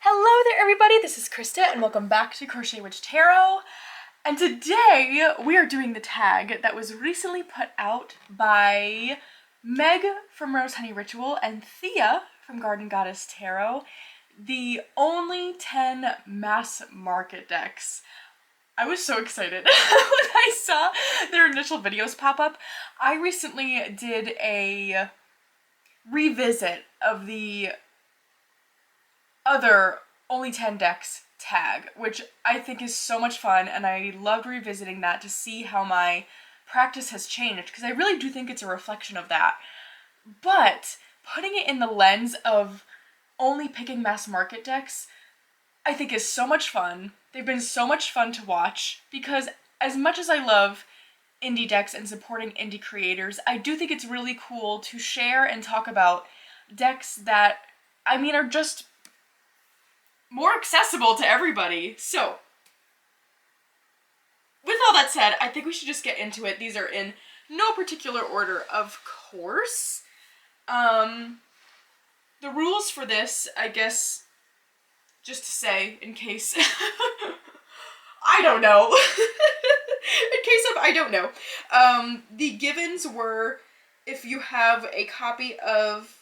Hello there everybody, this is Krista and welcome back to Crochet Witch Tarot. And today we are doing the tag that was recently put out by Meg from Rose Honey Ritual and Thea from Garden Goddess Tarot, the only 10 mass market decks. I was so excited when I saw their initial videos pop up. I recently did a revisit of the other only 10 decks tag, which I think is so much fun, and I loved revisiting that to see how my practice has changed, because I really do think it's a reflection of that. But putting it in the lens of only picking mass market decks, I think is so much fun. They've been so much fun to watch, because as much as I love indie decks and supporting indie creators, I do think it's really cool to share and talk about decks that, are just more accessible to everybody. So, with all that said, I think we should just get into it. These are in no particular order, of course. The rules for this, I guess, just to say, in case I don't know. In case of I don't know. The givens were, if you have a copy of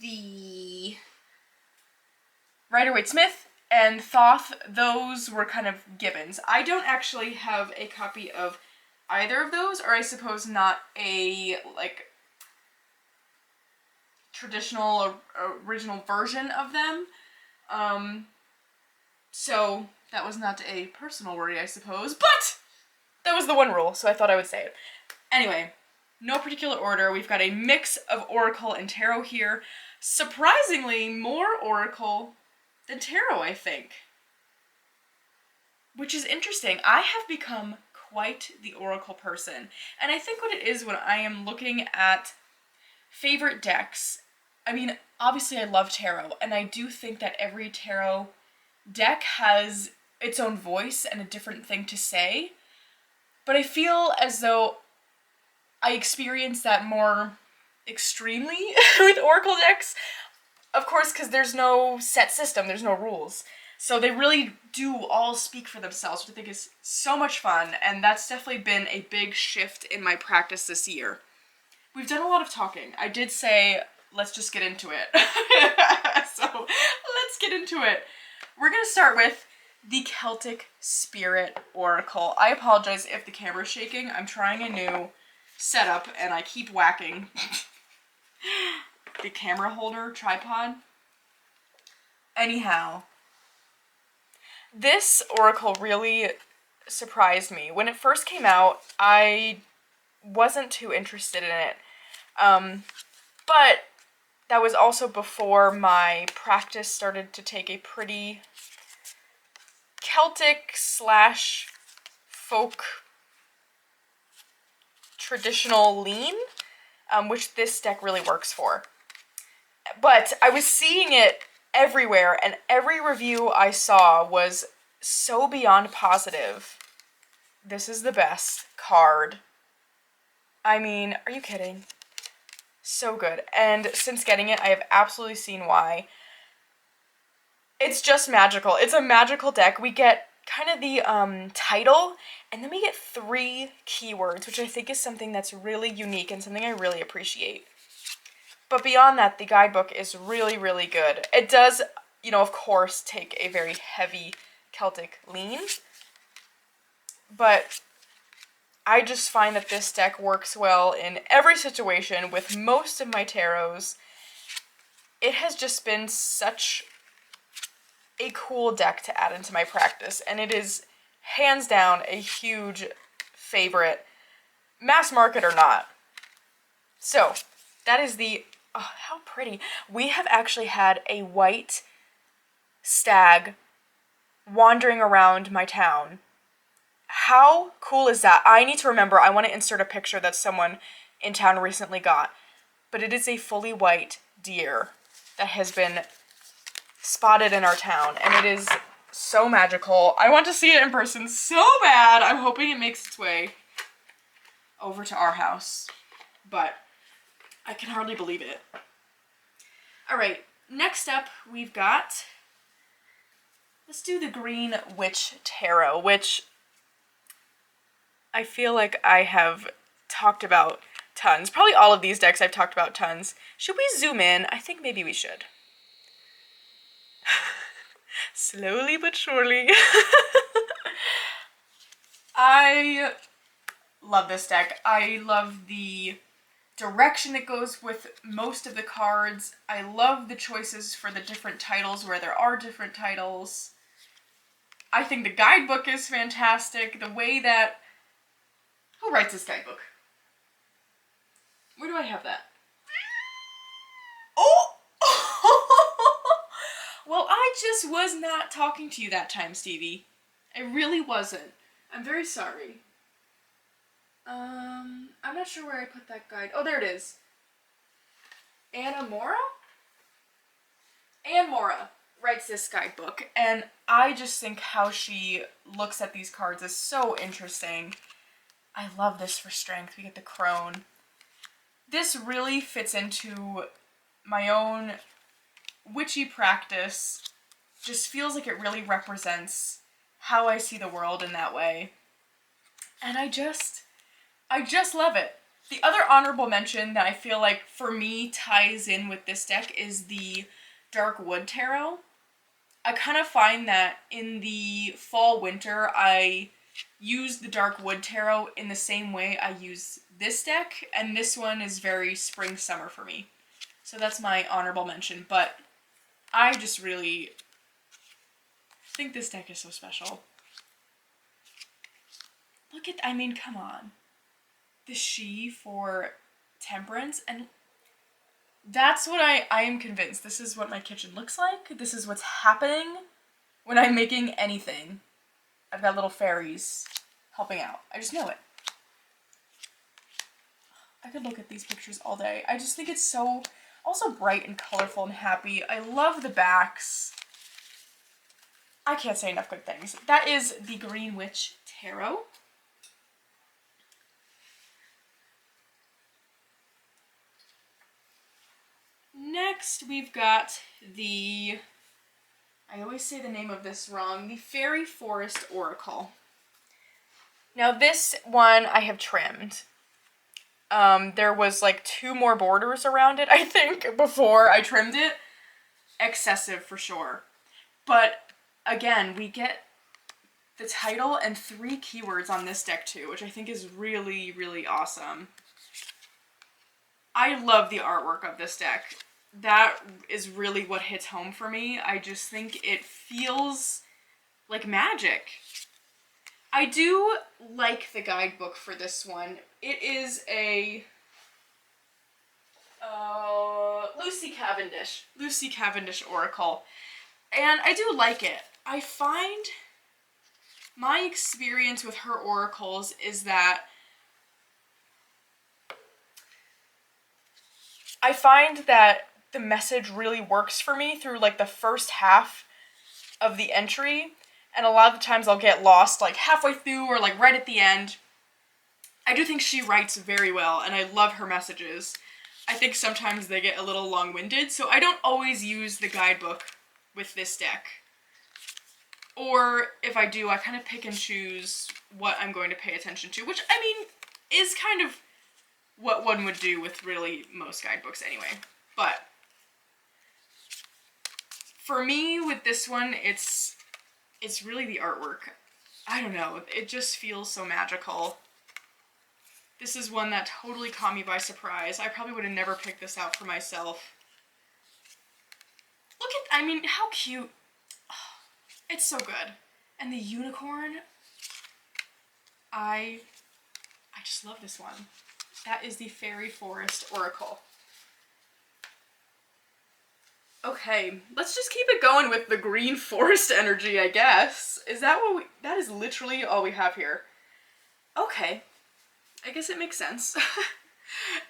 the Rider-Waite-Smith and Thoth, those were kind of givens. I don't actually have a copy of either of those, or I suppose not a, traditional or original version of them. So that was not a personal worry, I suppose, but that was the one rule, so I thought I would say it. Anyway, no particular order. We've got a mix of Oracle and Tarot here. Surprisingly, more Oracle than Tarot, I think. Which is interesting. I have become quite the Oracle person. And I think what it is when I am looking at favorite decks, obviously I love Tarot, and I do think that every Tarot deck has its own voice and a different thing to say. But I feel as though I experience that more extremely with Oracle decks. Of course, because there's no set system, there's no rules. So they really do all speak for themselves, which I think is so much fun, and that's definitely been a big shift in my practice this year. We've done a lot of talking. I did say, let's just get into it. So, let's get into it. We're gonna start with the Celtic Spirit Oracle. I apologize if the camera's shaking. I'm trying a new setup, and I keep whacking the camera holder tripod. Anyhow, this Oracle really surprised me. When it first came out, I wasn't too interested in it. But that was also before my practice started to take a pretty Celtic / folk traditional lean, which this deck really works for. But I was seeing it everywhere, and every review I saw was so beyond positive. This is the best card. Are you kidding? So good. And since getting it, I have absolutely seen why. It's just magical. It's a magical deck. We get kind of the title, and then we get 3 keywords, which I think is something that's really unique and something I really appreciate. But beyond that, the guidebook is really, really good. It does, of course, take a very heavy Celtic lean, but I just find that this deck works well in every situation with most of my tarots. It has just been such a cool deck to add into my practice, and it is hands down a huge favorite, mass market or not. So, that is the... Oh, how pretty. We have actually had a white stag wandering around my town. How cool is that? I need to remember, I want to insert a picture that someone in town recently got. But it is a fully white deer that has been spotted in our town, and it is so magical. I want to see it in person so bad. I'm hoping it makes its way over to our house, but I can hardly believe it. Alright, next up we've got let's do the Green Witch Tarot, which I feel like I have talked about tons. Probably all of these decks I've talked about tons. Should we zoom in? I think maybe we should. Slowly but surely. I love this deck. I love the direction it goes with most of the cards. I love the choices for the different titles where there are different titles. I think the guidebook is fantastic. The way that... Who writes this guidebook? Where do I have that? Oh! Well, I just was not talking to you that time, Stevie. I really wasn't. I'm very sorry. I'm not sure where I put that guide. Oh, there it is. Anna Mora? Anne Mora writes this guidebook, and I just think how she looks at these cards is so interesting. I love this for strength. We get the crone. This really fits into my own witchy practice. Just feels like it really represents how I see the world in that way. And I just love it. The other honorable mention that I feel like for me ties in with this deck is the Dark Wood Tarot. I kind of find that in the fall-winter I use the Dark Wood Tarot in the same way I use this deck, and this one is very spring-summer for me. So that's my honorable mention, but I just really think this deck is so special. Look at, I mean, come on. The she for temperance, and that's what I am convinced. This is what my kitchen looks like. This is what's happening when I'm making anything. I've got little fairies helping out. I just know it. I could look at these pictures all day. I just think it's so also bright and colorful and happy. I love the backs. I can't say enough good things. That is the Green Witch Tarot. Next, we've got the, I always say the name of this wrong, the Fairy Forest Oracle. Now this one I have trimmed. There was like 2 more borders around it, I think, before I trimmed it. Excessive for sure. But again, we get the title and 3 keywords on this deck too, which I think is really, really awesome. I love the artwork of this deck. That is really what hits home for me. I just think it feels like magic. I do like the guidebook for this one. It is a Lucy Cavendish Oracle. And I do like it. I find my experience with her oracles is that I find that the message really works for me through like the first half of the entry, and a lot of the times I'll get lost like halfway through or like right at the end. I do think she writes very well, and I love her messages. I think sometimes they get a little long-winded, so I don't always use the guidebook with this deck. Or if I do, I kind of pick and choose what I'm going to pay attention to, which, I mean, is kind of what one would do with really most guidebooks anyway. But for me, with this one, it's really the artwork. I don't know, it just feels so magical. This is one that totally caught me by surprise. I probably would have never picked this out for myself. Look at, I mean, how cute. Oh, it's so good. And the unicorn, I just love this one. That is the Fairy Forest Oracle. Okay, let's just keep it going with the green forest energy, I guess. Is that what that is literally all we have here. Okay, I guess it makes sense.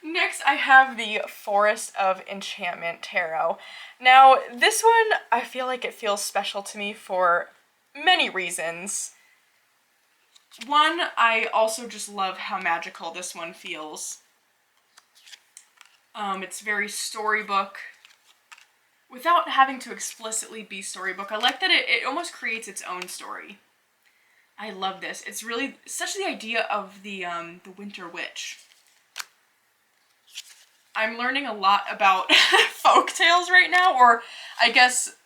Next, I have the Forest of Enchantment Tarot. Now, this one, I feel like it feels special to me for many reasons. One, I also just love how magical this one feels. It's very storybook. without having to explicitly be storybook. I like that it almost creates its own story. I love this. It's really such the idea of the Winter Witch. I'm learning a lot about folk tales right now, or I guess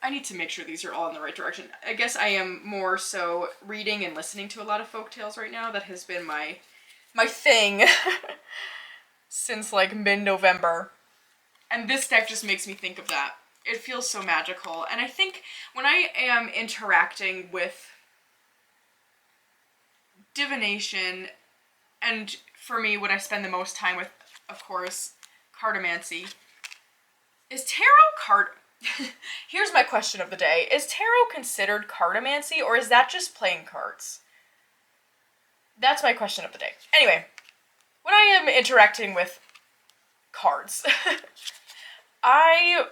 I need to make sure these are all in the right direction. I guess I am more so reading and listening to a lot of folk tales right now. That has been my thing since like mid-November. And this deck just makes me think of that. It feels so magical. And I think when I am interacting with divination, and for me, what I spend the most time with, of course, cartomancy, is tarot card... Here's my question of the day. Is tarot considered cartomancy, or is that just playing cards? That's my question of the day. Anyway, when I am interacting with cards, I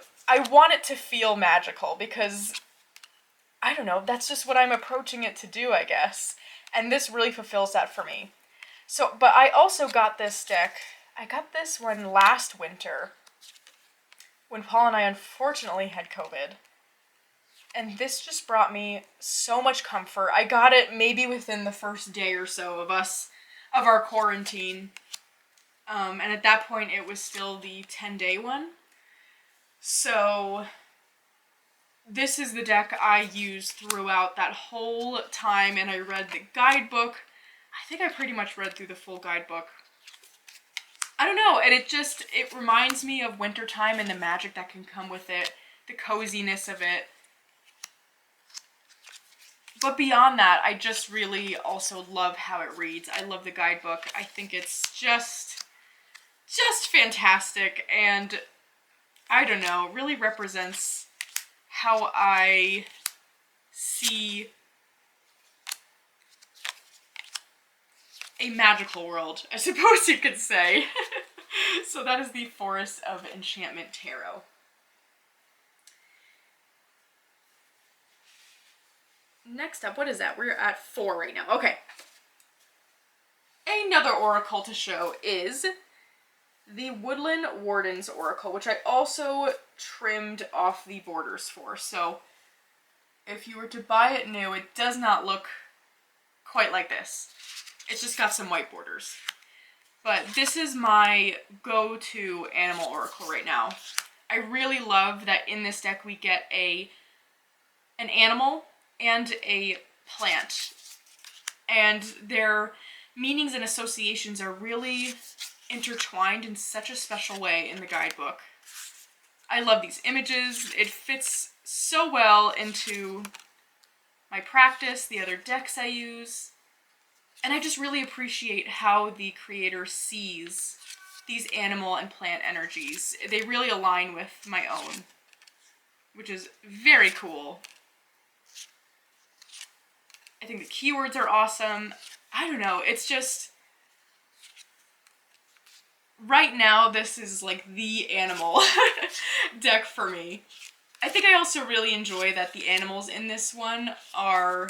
want it to feel magical because, I don't know, that's just what I'm approaching it to do, I guess. And this really fulfills that for me. So, but I also got this deck, I got this one last winter, when Paul and I unfortunately had COVID. And this just brought me so much comfort. I got it maybe within the first day or so of our quarantine. And at that point it was still the 10-day one. So this is the deck I used throughout that whole time, and I read the guidebook. I think I pretty much read through the full guidebook. I don't know, and it reminds me of wintertime and the magic that can come with it, the coziness of it. But beyond that, I just really also love how it reads. I love the guidebook. I think it's just fantastic, and I don't know, really represents how I see a magical world, I suppose you could say. So that is the Forest of Enchantment Tarot. Next up, what is that? We're at 4 right now. Okay. Another oracle to show is the Woodland Warden's Oracle, which I also trimmed off the borders for. So if you were to buy it new, it does not look quite like this. It's just got some white borders. But this is my go-to animal oracle right now. I really love that in this deck we get an animal and a plant. And their meanings and associations are really intertwined in such a special way in the guidebook. I love these images. It fits so well into my practice, the other decks I use. And I just really appreciate how the creator sees these animal and plant energies. They really align with my own, which is very cool. I think the keywords are awesome. I don't know, it's just... Right now, this is like the animal deck for me. I think I also really enjoy that the animals in this one are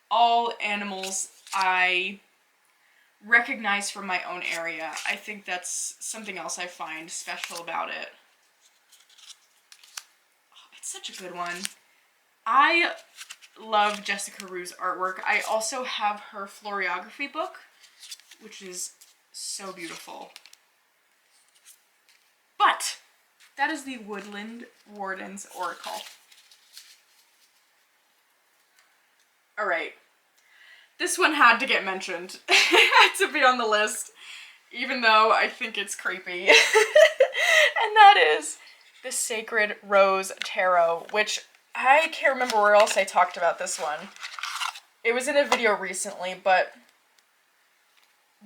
all animals I recognize from my own area. I think that's something else I find special about it. Oh, it's such a good one. I love Jessica Rue's artwork. I also have her floriography book, which is so beautiful. But that is the Woodland Warden's Oracle. Alright. This one had to get mentioned. It had to be on the list, even though I think it's creepy. And that is the Sacred Rose Tarot, which I can't remember where else I talked about this one. It was in a video recently, but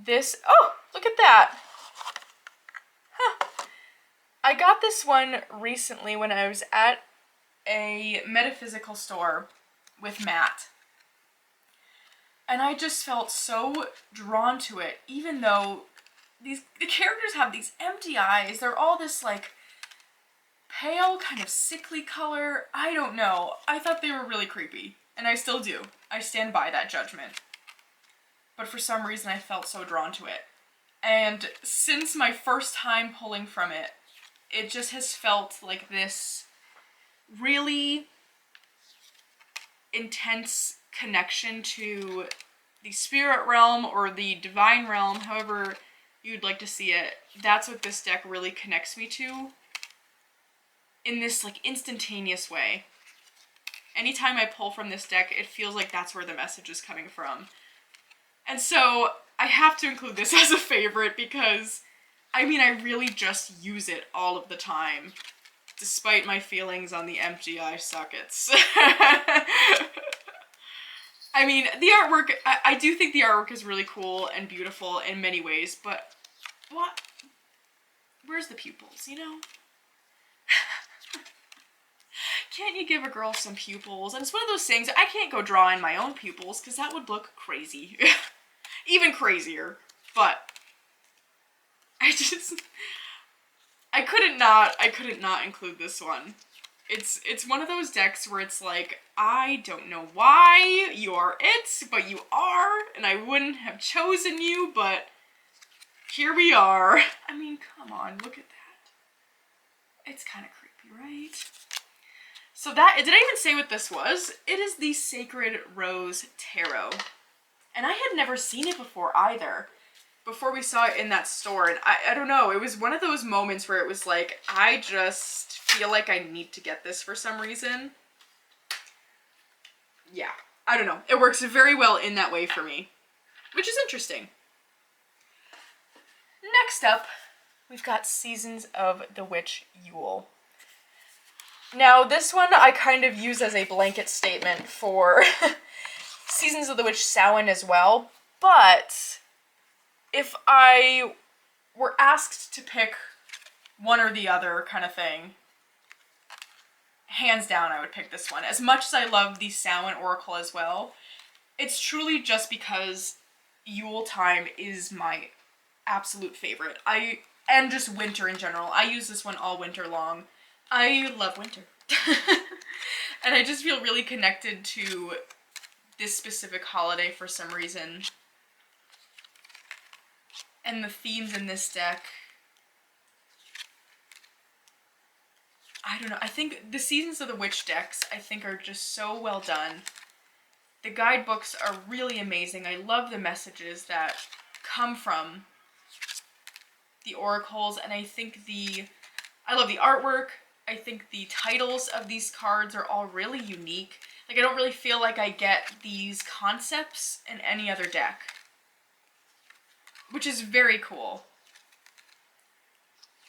this... Oh, look at that! Huh. I got this one recently when I was at a metaphysical store with Matt. And I just felt so drawn to it, even though the characters have these empty eyes. They're all this, like, pale, kind of sickly color. I don't know. I thought they were really creepy, and I still do. I stand by that judgment. But for some reason, I felt so drawn to it. And since my first time pulling from it, It just has felt like this really intense connection to the spirit realm or the divine realm, however you'd like to see it. That's what this deck really connects me to in this like instantaneous way. Anytime I pull from this deck, it feels like that's where the message is coming from. And so I have to include this as a favorite because, I mean, I really just use it all of the time, despite my feelings on the MGI sockets. I mean, the artwork, I do think the artwork is really cool and beautiful in many ways, but what? Where's the pupils, you know? Can't you give a girl some pupils? And it's one of those things, I can't go draw in my own pupils because that would look crazy. Even crazier. But I couldn't not include this one. It's one of those decks where it's like, I don't know why you are it, but you are, and I wouldn't have chosen you, but here we are. I mean, come on, look at that. It's kind of creepy, right? So that, did I even say what this was? It is the Sacred Rose Tarot. And I had never seen it before either. Before we saw it in that store. And I don't know, it was one of those moments where it was like, I just feel like I need to get this for some reason. Yeah, I don't know. It works very well in that way for me, which is interesting. Next up, we've got Seasons of the Witch Yule. Now, this one I kind of use as a blanket statement for Seasons of the Witch Samhain as well, but if I were asked to pick one or the other kind of thing, hands down I would pick this one. As much as I love the Samhain Oracle as well, it's truly just because Yule time is my absolute favorite. And just winter in general. I use this one all winter long. I love winter. And I just feel really connected to this specific holiday for some reason. And the themes in this deck, I don't know, I think the Seasons of the Witch decks, I think, are just so well done. The guidebooks are really amazing. I love the messages that come from the oracles, and I think I love the artwork. I think the titles of these cards are all really unique. Like, I don't really feel like I get these concepts in any other deck, which is very cool.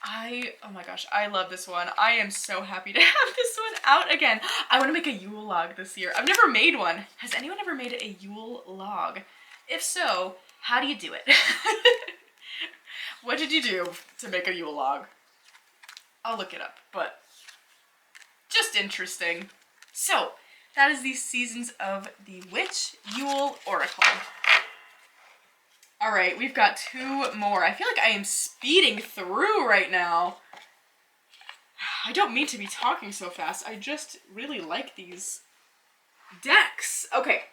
Oh my gosh, I love this one. I am so happy to have this one out again. I want to make a Yule log this year. I've never made one. Has anyone ever made a Yule log? If so, how do you do it? What did you do to make a Yule log? I'll look it up, but just interesting. So, that is the Seasons of the Witch Yule Oracle. Alright, we've got two more. I feel like I am speeding through right now. I don't mean to be talking so fast. I just really like these decks. Okay.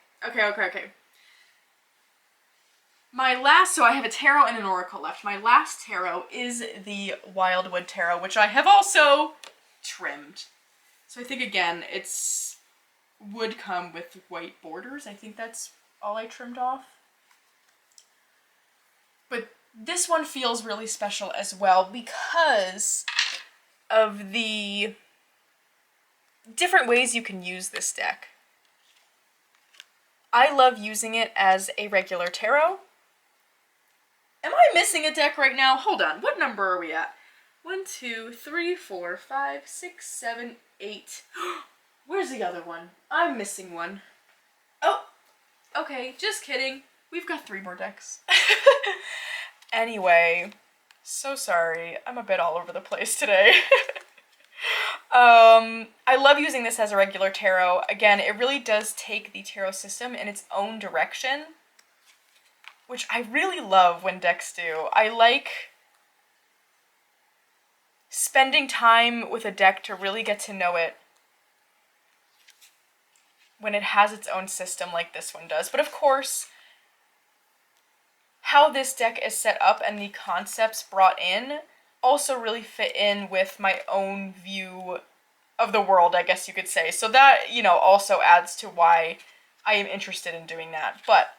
So I have a tarot and an oracle left. My last tarot is the Wildwood Tarot, which I have also trimmed. So I think, again, would come with white borders. I think that's all I trimmed off. But this one feels really special as well because of the different ways you can use this deck. I love using it as a regular tarot. Am I missing a deck right now? Hold on, what number are we at? 1, 2, 3, 4, 5, 6, 7, 8. Where's the other one? I'm missing one. Oh, okay, just kidding. We've got 3 more decks. Anyway, so sorry. I'm a bit all over the place today. I love using this as a regular tarot. Again, it really does take the tarot system in its own direction, which I really love when decks do. I like spending time with a deck to really get to know it when it has its own system like this one does. But of course, how this deck is set up and the concepts brought in also really fit in with my own view of the world, I guess you could say. So that, also adds to why I am interested in doing that. But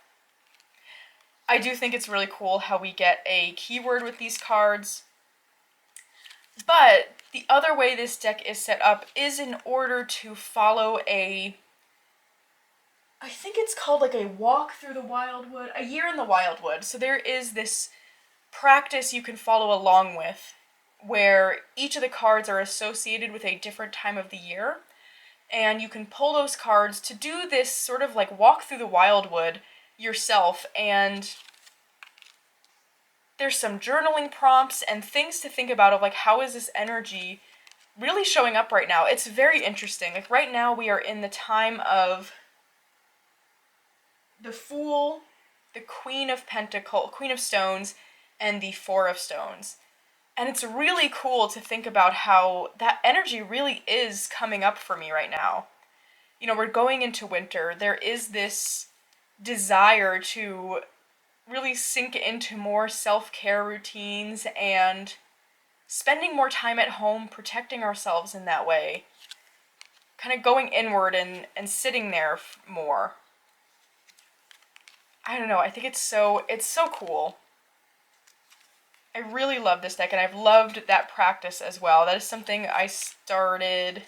I do think it's really cool how we get a keyword with these cards. But the other way this deck is set up is in order to follow I think it's called like a walk through the wildwood, a year in the wildwood. So there is this practice you can follow along with where each of the cards are associated with a different time of the year. And you can pull those cards to do this sort of like walk through the wildwood yourself. And there's some journaling prompts and things to think about of like, how is this energy really showing up right now? It's very interesting. Like right now we are in the time of the Fool, the Queen of Stones, and the Four of Stones. And it's really cool to think about how that energy really is coming up for me right now. We're going into winter. There is this desire to really sink into more self-care routines and spending more time at home, protecting ourselves in that way. Kind of going inward and sitting there more. I don't know, I think it's so cool. I really love this deck, and I've loved that practice as well. That is something I started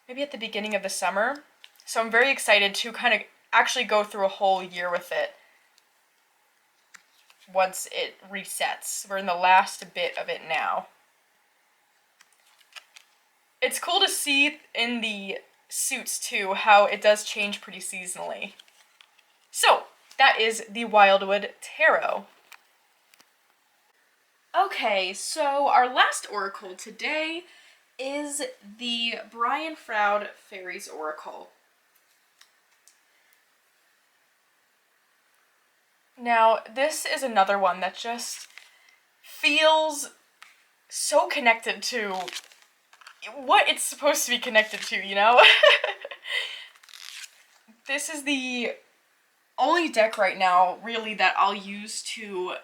maybe at the beginning of the summer. So I'm very excited to kind of actually go through a whole year with it once it resets. We're in the last bit of it now. It's cool to see in the suits, too, how it does change pretty seasonally. So, that is the Wildwood Tarot. Okay, so our last oracle today is the Brian Froud Fairies Oracle. Now, this is another one that just feels so connected to what it's supposed to be connected to, This is the only deck right now, really, that I'll use to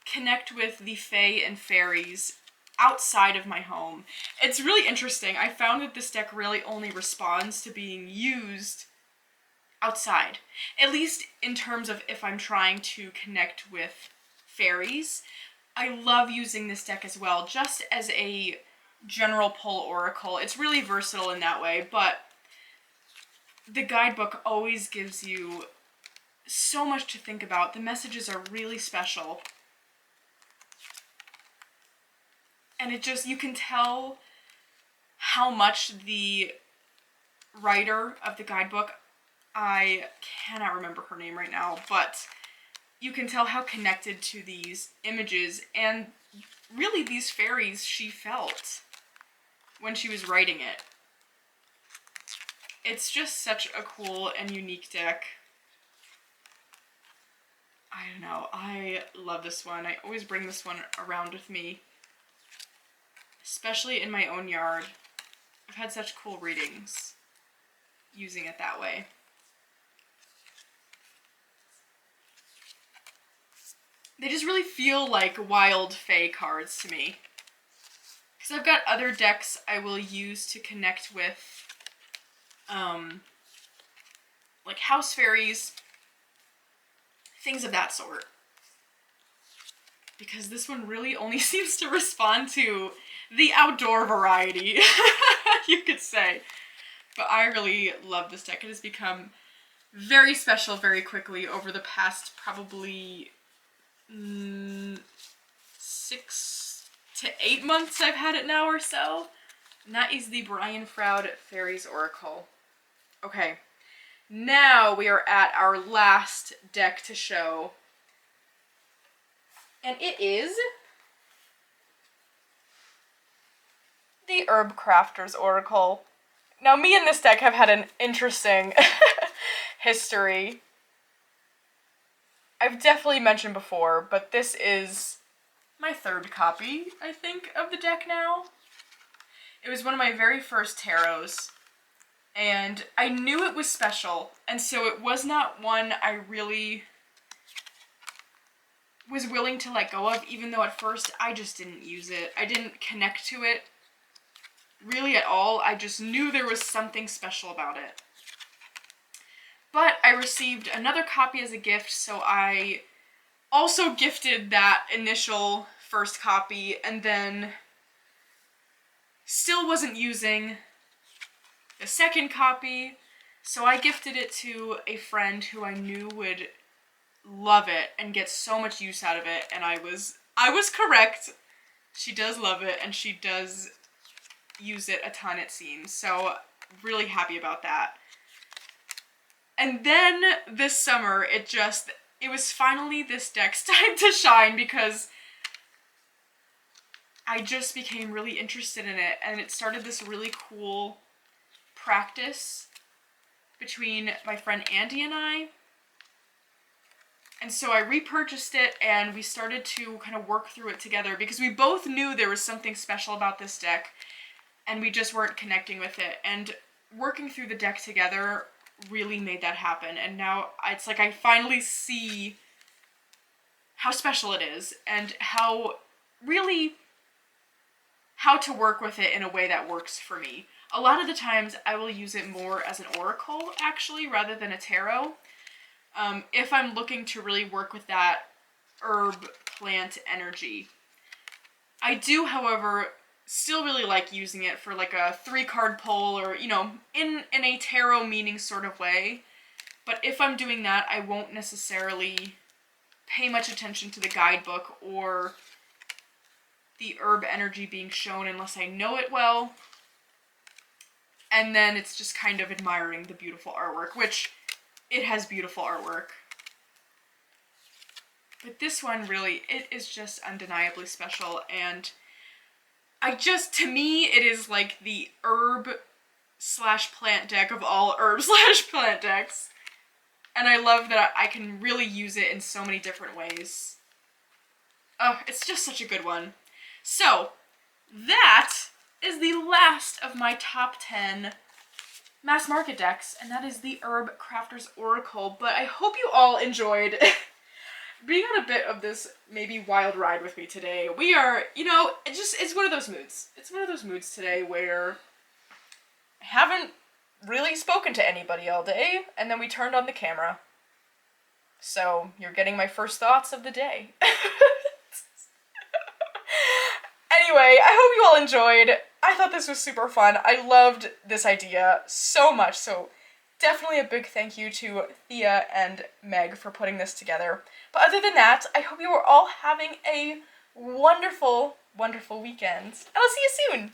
connect with the Fae and Fairies outside of my home. It's really interesting. I found that this deck really only responds to being used outside. At least in terms of if I'm trying to connect with fairies. I love using this deck as well, just as a general pull oracle. It's really versatile in that way, but the guidebook always gives you so much to think about. The messages are really special. And you can tell how much the writer of the guidebook, I cannot remember her name right now, but you can tell how connected to these images and really these fairies she felt when she was writing it. It's just such a cool and unique deck. I don't know, I love this one. I always bring this one around with me, especially in my own yard. I've had such cool readings using it that way. They just really feel like wild fae cards to me. Because I've got other decks I will use to connect with, like house fairies, things of that sort. Because this one really only seems to respond to the outdoor variety, you could say. But I really love this deck. It has become very special very quickly over the past probably 6 to 8 months I've had it now or so. And that is the Brian Froud Fairies Oracle. Okay, now we are at our last deck to show. And it is the Herb Crafter's Oracle. Now, me and this deck have had an interesting history. I've definitely mentioned before, but this is my third copy, I think, of the deck now. It was one of my very first tarots, and I knew it was special, and so it was not one I really was willing to let go of, even though at first I just didn't use it. I didn't connect to it really at all. I just knew there was something special about it. But I received another copy as a gift, so I also gifted that initial first copy, and then still wasn't using the second copy, so I gifted it to a friend who I knew would love it and get so much use out of it, and I was correct. She does love it, and she does use it a ton, it seems, so really happy about that. And then this summer, it was finally this deck's time to shine, because I just became really interested in it, and it started this really cool practice between my friend Andy and I. And so I repurchased it, and we started to kind of work through it together, because we both knew there was something special about this deck, and we just weren't connecting with it. And working through the deck together really made that happen, and now it's like I finally see how special it is, and how to work with it in a way that works for me. A lot of the times I will use it more as an oracle, actually, rather than a tarot. If I'm looking to really work with that herb plant energy. I do, however, still really like using it for like a 3-card pull, or, you know, in a tarot meaning sort of way. But if I'm doing that, I won't necessarily pay much attention to the guidebook or the herb energy being shown unless I know it well. And then it's just kind of admiring the beautiful artwork, which it has beautiful artwork. But this one really, it is just undeniably special, and to me, it is like the herb/plant deck of all herb/plant decks. And I love that I can really use it in so many different ways. Oh, it's just such a good one. So, that is the last of my top 10 mass market decks, and that is the Herb Crafter's Oracle. But I hope you all enjoyed being on a bit of this maybe wild ride with me today. We are, you know, it's one of those moods. It's one of those moods today where I haven't really spoken to anybody all day, and then we turned on the camera. So, you're getting my first thoughts of the day. Anyway, I hope you all enjoyed. I thought this was super fun. I loved this idea so much, so definitely a big thank you to Thea and Meg for putting this together. But other than that, I hope you are all having a wonderful, wonderful weekend, and I'll see you soon!